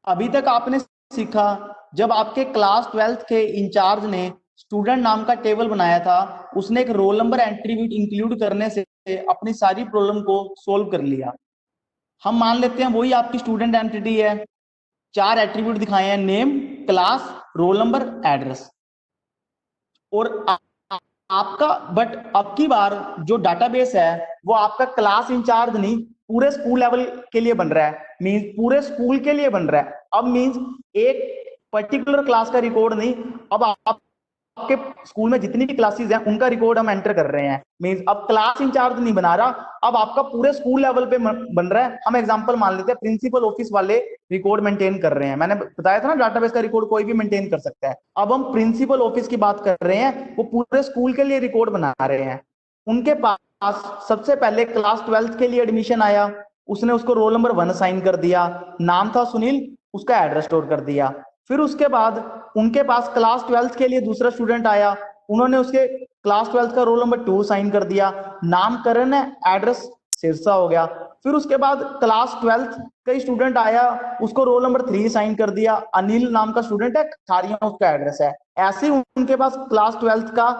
अभी तक आपने सीखा, जब आपके क्लास ट्वेल्थ के इंचार्ज ने स्टूडेंट नाम का टेबल बनाया था, उसने एक रोल नंबर एट्रीब्यूट इंक्लूड करने से अपनी सारी प्रॉब्लम को सोल्व कर लिया। हम मान लेते हैं वही आपकी स्टूडेंट एंटिटी है। चार एट्रीब्यूट दिखाए हैं, name, class, roll number, address. और आपका, बट अब की बार जो डाटाबेस है वो आपका क्लास इंचार्ज नहीं, पूरे स्कूल लेवल के लिए बन रहा है। मींस पूरे स्कूल के लिए बन रहा है। अब मींस एक पर्टिकुलर क्लास का रिकॉर्ड नहीं, अब आप आपके स्कूल में जितनी भी क्लासेस हैं उनका रिकॉर्ड हम एंटर कर रहे हैं। मींस अब क्लास इंचार्ज नहीं बना रहा, अब आपका पूरे स्कूल लेवल पे बन रहा है। हम एग्जांपल मान लेते हैं, प्रिंसिपल ऑफिस वाले रिकॉर्ड मेंटेन कर रहे हैं। मैंने बताया था ना, डाटाबेस का रिकॉर्ड कोई भी मेंटेन कर सकता है। अब हम प्रिंसिपल ऑफिस की बात कर रहे हैं, वो पूरे स्कूल के लिए रिकॉर्ड बना रहे हैं। उनके पास सबसे पहले क्लास ट्वेल्थ के लिए एडमिशन आया, उसने उसको रोल नंबर 1 साइन कर दिया, नाम था सुनील, उसका एड्रेस स्टोर कर दिया। फिर उसके बाद उनके पास क्लास ट्वेल्थ के लिए दूसरा स्टूडेंट आया, उन्होंने उसके क्लास ट्वेल्थ का रोल नंबर 2 साइन कर दिया, नाम करण है, एड्रेस सिरसा हो गया। फिर उसके बाद क्लास ट्वेल्थ का स्टूडेंट आया, उसको रोल नंबर 3 साइन कर दिया, अनिल नाम का स्टूडेंट है, खारिया उसका एड्रेस है। ऐसे ही उनके पास क्लास ट्वेल्थ का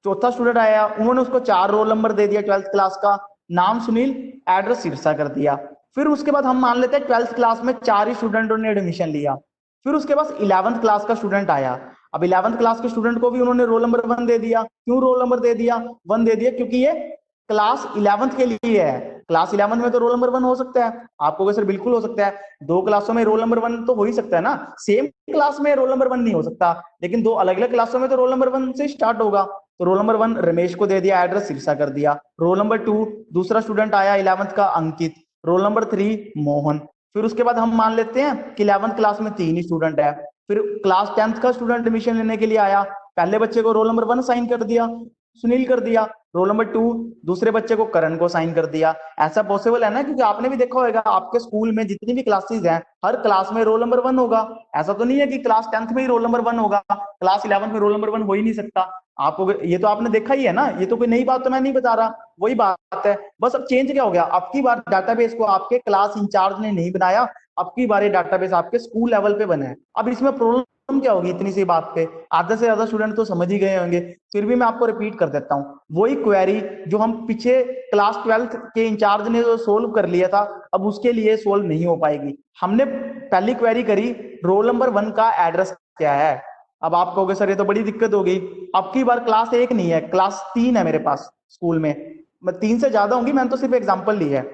चौथा स्टूडेंट आया, उन्होंने उसको 4 रोल नंबर दे दिया ट्वेल्थ क्लास का, नाम सुनील, एड्रेस सिरसा कर दिया। फिर उसके बाद हम मान लेते हैं ट्वेल्थ क्लास में 4 ही स्टूडेंटों ने एडमिशन लिया। फिर उसके पास इलेवंथ क्लास का स्टूडेंट आया, अब इलेवंथ क्लास के स्टूडेंट को भी उन्होंने रोल नंबर 1 दे दिया। क्यों रोल नंबर दे दिया, 1 दे दिया? क्योंकि ये क्लास इलेवंथ के लिए है। क्लास इलेवंथ में तो रोल नंबर 1 हो सकता है। आपको सर बिल्कुल हो सकता है, दो क्लासों में रोल नंबर 1 तो हो ही सकता है ना। सेम क्लास में रोल नंबर 1 नहीं हो सकता, लेकिन दो अलग अलग क्लासों में तो रोल नंबर 1 से स्टार्ट होगा। तो रोल नंबर 1 रमेश को दे दिया, एड्रेस सिरसा कर दिया। रोल नंबर 2 दूसरा स्टूडेंट आया इलेवंथ का, अंकित। Roll number 3 Mohan. फिर उसके बाद हम मान लेते हैं कि इलेवंथ क्लास में 3 ही स्टूडेंट है। फिर क्लास टेंथ का स्टूडेंट एडमिशन लेने के लिए आया, पहले बच्चे को रोल नंबर 1 साइन कर दिया, सुनील कर दिया। रोल नंबर 2 दूसरे बच्चे को करण को साइन कर दिया। ऐसा पॉसिबल है ना, क्योंकि आपने भी देखा होगा आपके स्कूल में जितनी भी क्लासेस हैं, हर क्लास में रोल नंबर 1 होगा। ऐसा तो नहीं है कि क्लास टेंथ में ही रोल नंबर 1 होगा, क्लास इलेवंथ में रोल नंबर 1 हो ही नहीं सकता। आपको ये तो आपने देखा ही है ना, ये तो कोई नई बात तो मैं नहीं बता रहा, वही बात है। बस अब चेंज क्या हो गया, अब की बार डाटाबेस को आपके क्लास इंचार्ज ने नहीं बनाया, अब की बार ये डाटाबेस आपके स्कूल लेवल पे बना है। अब इसमें प्रॉब्लम क्या होगी इतनी सी बात पे? आधे से ज्यादा स्टूडेंट तो समझ ही गए होंगे, फिर भी मैं आपको रिपीट कर देता हूँ। वही क्वेरी जो हम पीछे क्लास ट्वेल्थ के इंचार्ज ने जो सोल्व कर लिया था, अब उसके लिए सोल्व नहीं हो पाएगी। हमने पहली क्वेरी करी, रोल नंबर 1 का एड्रेस क्या है। अब आप कहोगे सर ये तो बड़ी दिक्कत होगी। अब की बार क्लास 1 नहीं है, क्लास 3 है मेरे पास स्कूल में। 3 से ज्यादा होंगी, मैंने तो सिर्फ एग्जाम्पल ली है।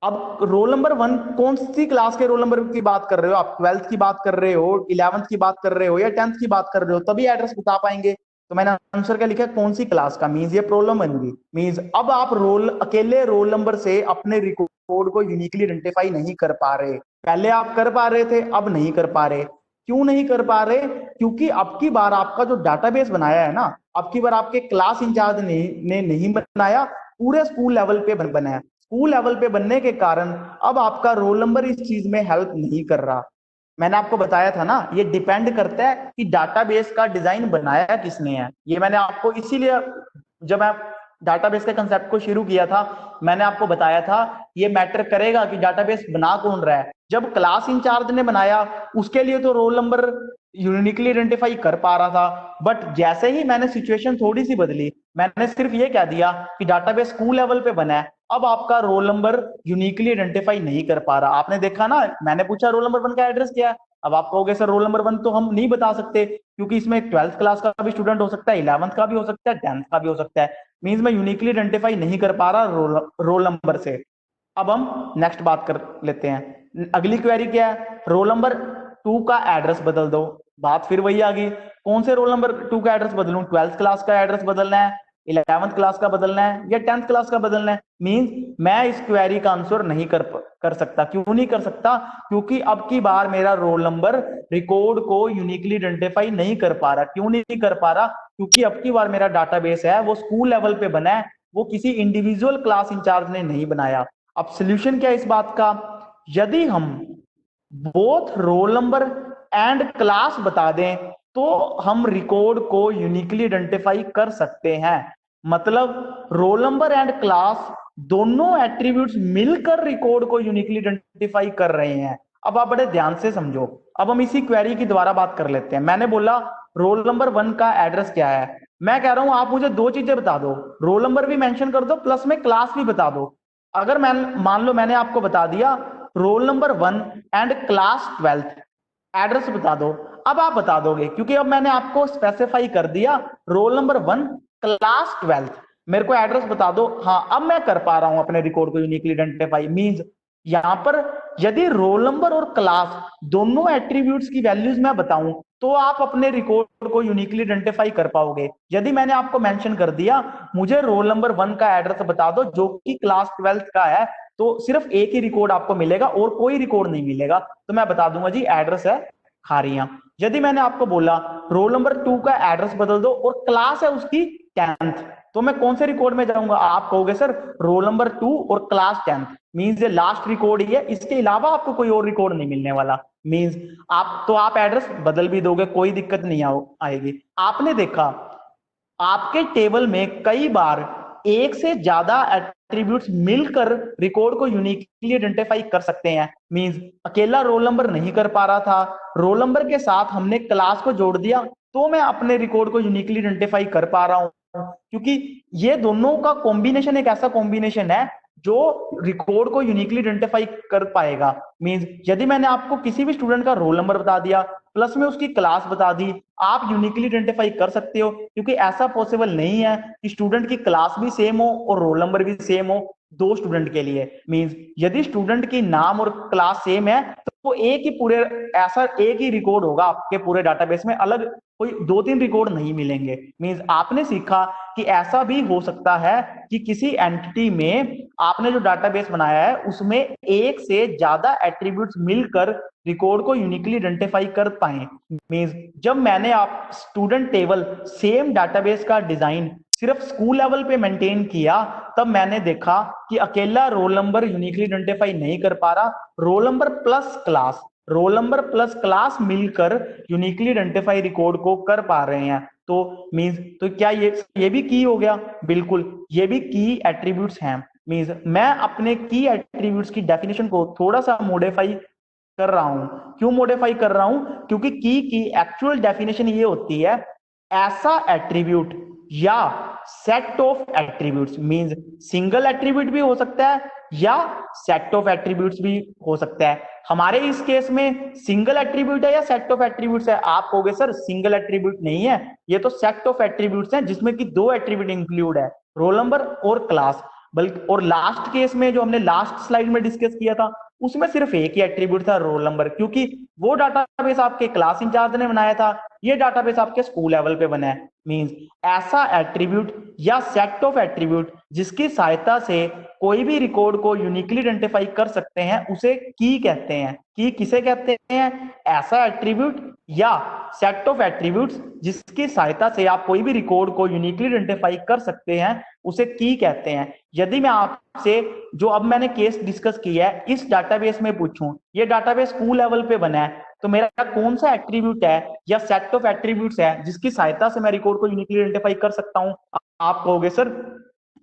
अब रोल नंबर 1 कौन सी क्लास के रोल नंबर की बात कर रहे हो आप? ट्वेल्थ की बात कर रहे हो, इलेवंथ की बात कर रहे हो, या टेंथ की बात कर रहे हो? तभी एड्रेस बता पाएंगे। तो मैंने आंसर क्या लिखा है, कौन सी क्लास का। मींस ये प्रॉब्लम बन गई। मींस अब आप अकेले रोल नंबर से अपने रिकॉर्ड को यूनिकली आइडेंटिफाई नहीं कर पा रहे। पहले आप कर पा रहे थे, अब नहीं कर पा रहे। क्यों नहीं कर पा रहे? क्योंकि अब की बार आपका जो डाटाबेस बनाया है ना, अब की बार आपके क्लास इंचार्ज ने नहीं बनाया, पूरे स्कूल लेवल पे बनाया। स्कूल लेवल पे बनने के कारण अब आपका रोल नंबर इस चीज में हेल्प नहीं कर रहा। मैंने आपको बताया था ना, ये डिपेंड करता है कि डाटाबेस का डिजाइन बनाया किसने है। ये मैंने आपको इसीलिए, जब मैं डाटाबेस के कंसेप्ट को शुरू किया था, मैंने आपको बताया था ये मैटर करेगा कि डाटाबेस बना कौन रहा है। जब क्लास इंचार्ज ने बनाया, उसके लिए तो रोल नंबर यूनिकली आइडेंटिफाई कर पा रहा था, बट जैसे ही मैंने सिचुएशन थोड़ी सी बदली, मैंने सिर्फ ये कह दिया कि डाटाबेस स्कूल लेवल पे बना है, अब आपका रोल नंबर यूनिकली आइडेंटिफाई नहीं कर पा रहा। आपने देखा ना, मैंने पूछा रोल नंबर 1 का एड्रेस क्या है। अब आप कहोगे सर रोल नंबर 1 तो हम नहीं बता सकते, क्योंकि इसमें ट्वेल्थ क्लास का भी स्टूडेंट हो सकता है, इलेवंथ का भी हो सकता है, टेंथ का भी हो सकता है। मीन्स मैं यूनिकली आइडेंटिफाई नहीं कर पा रहा रोल नंबर से। अब हम नेक्स्ट बात कर लेते हैं। अगली क्वेरी क्या है, रोल नंबर 2 का एड्रेस बदल दो। बात फिर वही आ गई, कौन से रोल नंबर 2 का एड्रेस बदलूं? ट्वेल्थ क्लास का एड्रेस बदलना है, इलेवंथ क्लास का बदलना है, या टेंथ क्लास का बदलना है? मींस मैं इस क्वेरी का आंसर नहीं कर सकता। क्यों नहीं कर सकता? क्योंकि अब की बार मेरा रोल नंबर रिकॉर्ड को यूनिकली आइडेंटिफाई नहीं कर पा रहा। क्यों नहीं कर पा रहा? क्योंकि अब की बार मेरा डाटाबेस है वो स्कूल लेवल पे बना है, वो किसी इंडिविजुअल क्लास इंचार्ज ने नहीं बनाया। अब सोल्यूशन क्या है इस बात का? यदि हम both roll number and class बता दें, तो हम रिकॉर्ड को यूनिकली आइडेंटिफाई कर सकते हैं। मतलब रोल नंबर एंड क्लास दोनों एट्रीब्यूट्स मिलकर रिकॉर्ड को यूनिकली आइडेंटिफाई कर रहे हैं। अब आप बड़े ध्यान से समझो। अब हम इसी क्वेरी की दोबारा बात कर लेते हैं। मैंने बोला रोल नंबर 1 का एड्रेस क्या है। मैं कह रहा हूं आप मुझे दो चीजें बता दो, रोल नंबर भी मेंशन कर दो प्लस में क्लास भी बता दो। अगर मैं मान लो मैंने आपको बता दिया roll number 1 and class 12th, address बता दो। अब आप बता दोगे क्योंकि अब मैंने आपको स्पेसिफाई कर दिया रोल नंबर 1 क्लास 12th, मेरे को एड्रेस बता दो। हाँ, अब मैं कर पा रहा हूं अपने रिकॉर्ड को यूनिकली आइडेंटिफाई। मींस यहां पर यदि रोल नंबर और क्लास दोनों एट्रीब्यूट्स की वैल्यूज मैं बताऊं तो आप अपने रिकॉर्ड को यूनिकली आइडेंटिफाई कर पाओगे। यदि मैंने आपको मेंशन कर दिया मुझे रोल नंबर 1 का एड्रेस बता दो जो कि क्लास 12th का है, तो सिर्फ एक ही रिकॉर्ड आपको मिलेगा और कोई रिकॉर्ड नहीं मिलेगा। तो मैं बता दूंगा जी एड्रेस है खारियां। यदि मैंने आपको बोला रोल नंबर 2 का एड्रेस बदल दो और क्लास है उसकी 10th, तो मैं कौन से रिकॉर्ड में जाऊंगा? आप कहोगे सर रोल नंबर 2 और क्लास 10th, मींस ये लास्ट रिकॉर्ड ही है, इसके अलावा आपको कोई और रिकॉर्ड नहीं मिलने वाला। मींस आप एड्रेस बदल भी दोगे, कोई दिक्कत नहीं आएगी। आपने देखा आपके टेबल में कई बार एक से ज्यादा एट्रीब्यूट्स मिलकर रिकॉर्ड को यूनिकली आइडेंटिफाई कर सकते हैं। मींस अकेला रोल नंबर नहीं कर पा रहा था, रोल नंबर के साथ हमने क्लास को जोड़ दिया तो मैं अपने रिकॉर्ड को यूनिकली आइडेंटिफाई कर पा रहा हूं, क्योंकि ये दोनों का कॉम्बिनेशन एक ऐसा कॉम्बिनेशन है जो रिकॉर्ड को यूनिकली आइडेंटिफाई कर पाएगा। मींस यदि मैंने आपको किसी भी स्टूडेंट का रोल नंबर बता दिया प्लस में उसकी क्लास बता दी, आप यूनिकली आइडेंटिफाई कर सकते हो, क्योंकि ऐसा पॉसिबल नहीं है कि स्टूडेंट की क्लास भी सेम हो और रोल नंबर भी सेम हो दो स्टूडेंट के लिए। मींस यदि स्टूडेंट की नाम और क्लास सेम है तो एक ही पूरे ऐसा एक ही रिकॉर्ड होगा आपके पूरे डाटाबेस में, अलग कोई दो तीन रिकॉर्ड नहीं मिलेंगे। मींस आपने सीखा कि ऐसा भी हो सकता है कि किसी एंटिटी में आपने जो डाटाबेस बनाया है उसमें एक से ज्यादा एट्रीब्यूट्स मिलकर रिकॉर्ड को यूनिकली आइडेंटिफाई कर पाए। मींस जब मैंने आप स्टूडेंट टेबल सेम डाटाबेस का डिजाइन सिर्फ स्कूल लेवल पे मेंटेन किया, तब मैंने देखा कि अकेला रोल नंबर यूनिकली आइडेंटिफाई नहीं कर पा रहा, रोल नंबर प्लस क्लास मिलकर यूनिकली आइडेंटिफाई रिकॉर्ड को कर पा रहे हैं। तो मींस तो क्या ये भी की हो गया? बिल्कुल, ये भी की एट्रीब्यूट्स हैं। मींस मैं अपने की एट्रीब्यूट्स की डेफिनेशन को थोड़ा सा मॉडिफाई कर रहा हूं। क्यों मॉडिफाई कर रहा हूं? क्योंकि की एक्चुअल डेफिनेशन ये होती है ऐसा एट्रीब्यूट या set of attributes. Means single attribute भी हो सकता है या सेट ऑफ एट्रीब्यूट्स भी हो सकता है। हमारे इस केस में सिंगल एट्रीब्यूट है या सेट ऑफ एट्रीब्यूट्स है? आप कहोगे सर सिंगल एट्रीब्यूट नहीं है, ये तो सेट ऑफ एट्रीब्यूट्स हैं जिसमें कि दो एट्रीब्यूट इंक्लूड है, रोल नंबर और क्लास। बल्कि और लास्ट केस में जो हमने लास्ट स्लाइड में डिस्कस किया था उसमें सिर्फ एक ही एट्रीब्यूट था, रोल नंबर, क्योंकि वो डाटाबेस आपके क्लास इंचार्ज ने बनाया था, ये डाटाबेस आपके स्कूल लेवल पे बना है। मींस ऐसा एट्रीब्यूट या सेट ऑफ एट्रीब्यूट जिसकी सहायता से कोई भी रिकॉर्ड को यूनिकली आइडेंटिफाई कर सकते हैं उसे की कहते हैं। की किसे कहते हैं? ऐसा एट्रीब्यूट या सेट ऑफ एट्रीब्यूट्स जिसकी सहायता से आप कोई भी रिकॉर्ड को यूनिकली आइडेंटिफाई कर सकते हैं उसे की कहते हैं। यदि मैं आपसे जो अब मैंने केस डिस्कस किया है इस डाटाबेस में पूछूं, ये डाटाबेस स्कूल लेवल पे बना है, तो मेरा कौन सा एट्रीब्यूट है या सेट ऑफ एट्रीब्यूट्स है जिसकी सहायता से मैं रिकॉर्ड को यूनिकली आइडेंटिफाई कर सकता हूं? आप कहोगे सर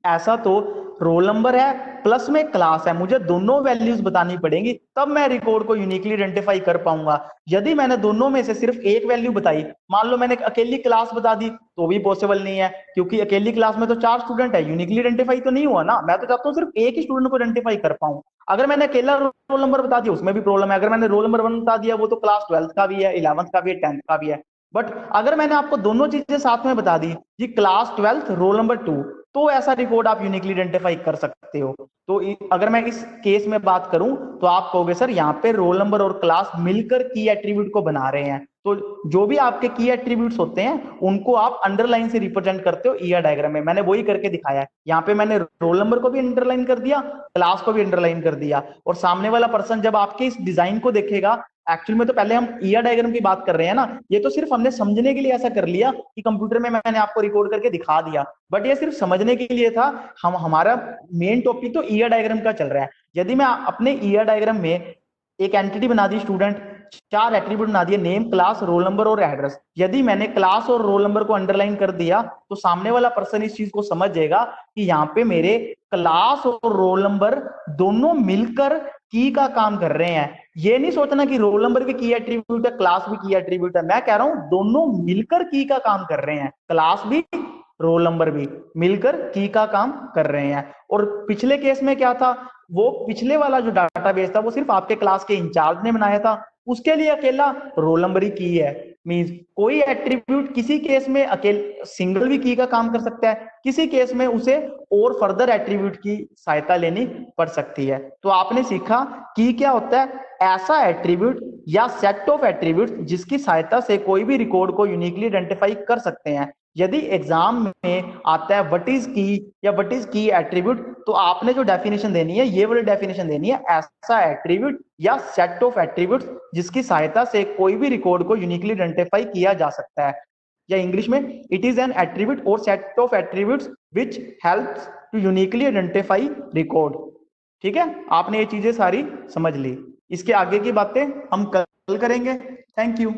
ऐसा तो रोल नंबर है प्लस में क्लास है, मुझे दोनों वैल्यूज बतानी पड़ेंगी तब मैं रिकॉर्ड को यूनिकली आइडेंटिफाई कर पाऊंगा। यदि मैंने दोनों में से सिर्फ एक वैल्यू बताई, मान लो मैंने अकेली क्लास बता दी, तो भी पॉसिबल नहीं है, क्योंकि अकेली क्लास में तो 4 स्टूडेंट है, यूनिकली आइडेंटिफाई तो नहीं हुआ ना। मैं तो चाहता हूँ सिर्फ एक ही स्टूडेंट को आइडेंटिफाई कर पाऊं। अगर मैंने अकेला रोल नंबर बता दिया उसमें भी प्रॉब्लम है, अगर मैंने रोल नंबर 1 बता दिया वो तो क्लास 12th का भी है, 11th का भी है, 10th का भी है। बट अगर मैंने आपको दोनों चीजें साथ में बता दी कि क्लास 12th रोल नंबर 2, तो ऐसा रिकॉर्ड आप यूनिकली आइडेंटिफाई कर सकते हो। तो अगर मैं इस केस में बात करूं तो आप कहोगे सर यहाँ पे रोल नंबर और क्लास मिलकर की एट्रीब्यूट को बना रहे हैं, तो जो भी आपके की एट्रीब्यूट्स होते हैं उनको आप अंडरलाइन से रिप्रेजेंट करते हो ईआर डायग्राम में। मैंने वही करके दिखाया है, यहाँ पे मैंने रोल नंबर को भी अंडरलाइन कर दिया, क्लास को भी अंडरलाइन कर दिया, और सामने वाला पर्सन जब आपके इस डिजाइन को देखेगा, एक्चुअल में तो पहले हम ईआर डायग्राम की बात कर रहे हैं ना, ये तो सिर्फ हमने समझने के लिए ऐसा कर लिया कि कंप्यूटर में मैंने आपको रिकॉर्ड करके दिखा दिया, बट ये सिर्फ समझने के लिए था। हमारा मेन टॉपिक तो ईआर डायग्राम का चल रहा है। यदि मैं अपने ईआर डायग्राम में एक एंटिटी बना दी स्टूडेंट, 4 एट्रीब्यूट बना दिए, नेम, क्लास, रोल नंबर और एड्रेस, यदि मैंने क्लास और रोल नंबर को अंडरलाइन कर दिया तो सामने वाला पर्सन इस चीज को समझ जाएगा कि यहाँ पे मेरे क्लास और रोल नंबर दोनों मिलकर की का काम कर रहे हैं। ये नहीं सोचना कि रोल नंबर भी की एट्रीब्यूट है, क्लास भी की एट्रीब्यूट है। मैं कह रहा हूं दोनों मिलकर की का काम कर रहे हैं, क्लास भी रोल नंबर भी मिलकर की का काम कर रहे हैं। और पिछले केस में क्या था, वो पिछले वाला जो डाटाबेस था वो सिर्फ आपके क्लास के इंचार्ज ने बनाया था, उसके लिए अकेला रोल नंबर ही की है। मींस कोई एट्रीब्यूट किसी केस में अकेले सिंगल भी की का काम कर सकता है, किसी केस में उसे और फर्दर एट्रीब्यूट की सहायता लेनी पड़ सकती है। तो आपने सीखा की क्या होता है, ऐसा एट्रीब्यूट या सेट ऑफ एट्रीब्यूट जिसकी सहायता से कोई भी रिकॉर्ड को यूनिकली आइडेंटिफाई कर सकते हैं। यदि एग्जाम में आता है व्हाट इज की या व्हाट इज की एट्रीब्यूट, तो आपने जो डेफिनेशन देनी है ये वाली डेफिनेशन देनी है, ऐसा एट्रीब्यूट या सेट ऑफ एट्रीब्यूट जिसकी सहायता से कोई भी रिकॉर्ड को यूनिकली आइडेंटिफाई किया जा सकता है। या इंग्लिश में इट इज एन एट्रीब्यूट और set of attributes which helps to uniquely identify record. ठीक है, आपने ये चीजें सारी समझ ली। इसके आगे की बातें हम कल करेंगे। Thank you.